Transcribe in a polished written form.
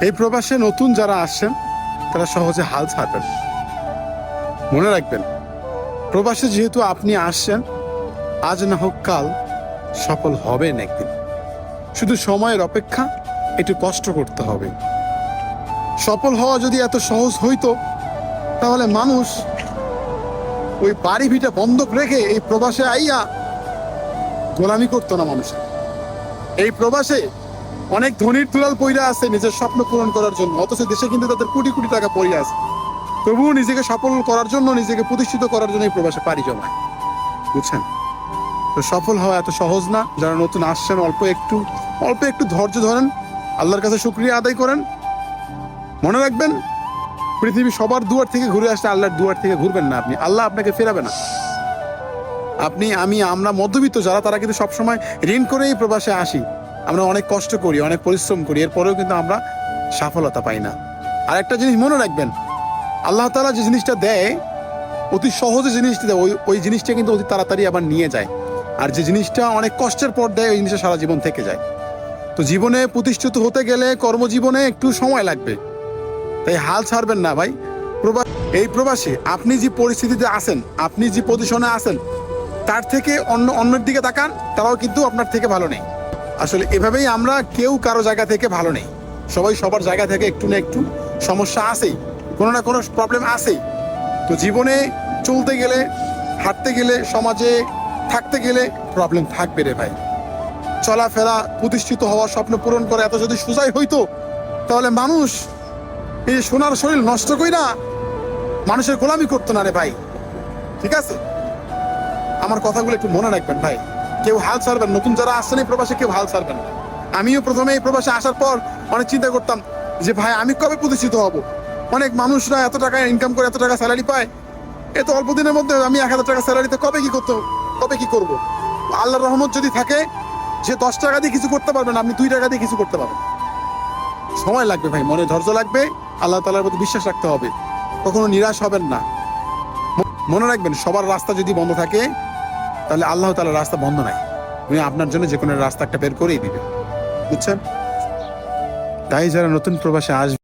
এই প্রবাসে নতুন যারা আসছেন তারা সহজে হাল ছাড়বেন। মনে রাখবেন, প্রবাসে যেহেতু আপনি আসছেন, আজ না হোক কাল সফল হবেন একদিন। শুধু সময়ের অপেক্ষা, একটু কষ্ট করতে হবে। সফল হওয়া যদি এত সহজ হইতো তাহলে মানুষ ওই বাড়ি ভিটা বন্ধক রেখে এই প্রবাসে আইয়া গোলামি করতো না মানুষের। এই প্রবাসে অনেক ধনীর দুলাল পইরা আছে নিজের স্বপ্ন পূরণ করার জন্য, অথচ দেশে কিন্তু তাদের কোটি কোটি টাকা পড়ে আছে, তবুও নিজেকে সফল করার জন্য, নিজেকে প্রতিষ্ঠিত করার জন্য এই প্রবাসে পাড়ি জমায়। বুঝছেন? তো সফল হওয়া এত সহজ না। যারা নতুন আসছেন, অল্প একটু ধৈর্য ধরেন, আল্লাহর কাছে শুকরিয়া আদায় করেন। মনে রাখবেন, পৃথিবী সবার দুয়ার থেকে ঘুরে আসলে আল্লাহর দুয়ার থেকে ঘুরবেন না আপনি, আল্লাহ আপনাকে ফেরাবে না। আমরা মধ্যবিত্ত যারা, তারা কিন্তু সবসময় ঋণ করেই প্রবাসে আসি। আমরা অনেক কষ্ট করি, অনেক পরিশ্রম করি, এরপরেও কিন্তু আমরা সফলতা পাই না। আর একটা জিনিস মনে রাখবেন, আল্লাহ তাআলা যে জিনিসটা দেয়, অতি সহজে জিনিসটা দেয়, ওই জিনিসটা কিন্তু অতি তাড়াতাড়ি আবার নিয়ে যায়। আর যে জিনিসটা অনেক কষ্টের পর দেয়, ওই জিনিসটা সারা জীবন থেকে যায়। তো জীবনে প্রতিষ্ঠিত হতে গেলে কর্মজীবনে একটু সময় লাগবে, তাই হাল ছাড়বেন না ভাই। এই প্রবাসে আপনি যে পরিস্থিতিতে আছেন, আপনি যে পজিশনে আছেন, তার থেকে অন্যের দিকে তাকান, তারাও কিন্তু আপনার থেকে ভালো নেই। আসলে এভাবেই আমরা কেউ কারো জায়গা থেকে ভালো নেই। সবাই সবার জায়গা থেকে একটু না একটু সমস্যা আছেই, কোনো না কোনো প্রবলেম আছেই। তো জীবনে চলতে গেলে, হাঁটতে গেলে, সমাজে থাকতে গেলে প্রবলেম থাকবে রে ভাই। চলাফেরা, প্রতিষ্ঠিত হওয়া, স্বপ্ন পূরণ করা এত যদি সোজাই হইতো, তাহলে মানুষ এই সোনার শরীর নষ্ট কইরা মানুষের গোলামি করতো না রে ভাই। ঠিক আছে? আমার কথাগুলো একটু মনে রাখবেন ভাই। কেউ হাল ছাড়বেন, নতুন যারা আসছেন এই প্রবাসে কেউ হাল ছাড়বেন না। আমিও প্রথমে এই প্রবাসে আসার পর অনেক চিন্তা করতাম যে ভাই আমি কবে প্রতিষ্ঠিত হব। অনেক মানুষরা এত টাকা ইনকাম করে, এত টাকা স্যালারি পায়, এত অল্প দিনের মধ্যে আমি 1000 টাকা স্যালারিতে কবে কি করব। আল্লাহর রহমত যদি থাকে, যে 10 টাকা দিয়ে কিছু করতে পারবেন, আপনি 2 টাকা দিয়ে কিছু করতে পারবেন। সময় লাগবে ভাই, মনে ধৈর্য লাগবে, আল্লাহ তাআলার প্রতি বিশ্বাস রাখতে হবে, কখনো নিরাশ হবেন না। মনে রাখবেন, সবার রাস্তা যদি বন্ধ থাকে, তাহলে আল্লাহ তাআলার রাস্তা বন্ধ নাই, উনি আপনার জন্য যে কোনো রাস্তা একটা বের করেই দিবে। বুঝছেন? তাই যারা নতুন প্রবাসে আসবে